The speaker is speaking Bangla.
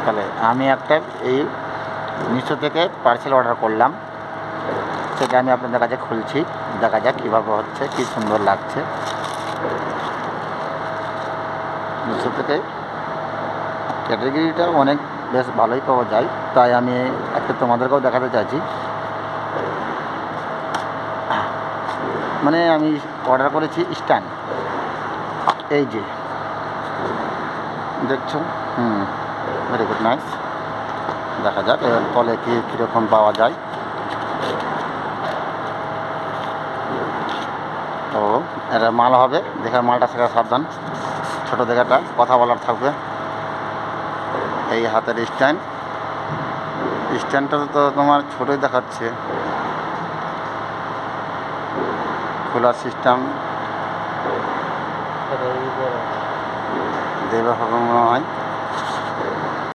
তাহলে আমি একটা এই মিশো থেকে পার্সেল অর্ডার করলাম, সেটা আমি আপনাদের কাছে খুলছি, দেখা যাক কীভাবে হচ্ছে, কী সুন্দর লাগছে। মিশো থেকে ক্যাটাগরিটা অনেক বেশ ভালোই পাওয়া যায়, তাই আমি একটা তোমাদেরকেও দেখাতে চাইছি। মানে আমি অর্ডার করেছি স্ট্যান্ড, এই যে দেখছো, ভেরি গুড, নাইস। দেখা যাক এর তলে কীরকম পাওয়া যায়। তো এটা মাল হবে, দেখে মালটা সেটা সাবধান, ছোটো দেখাটা কথা বলার থাকবে। এই হাতের স্ট্যান্ডটা তো তোমার ছোটোই দেখাচ্ছে, খোলার সিস্টেম দেবে হবে মনে হয়।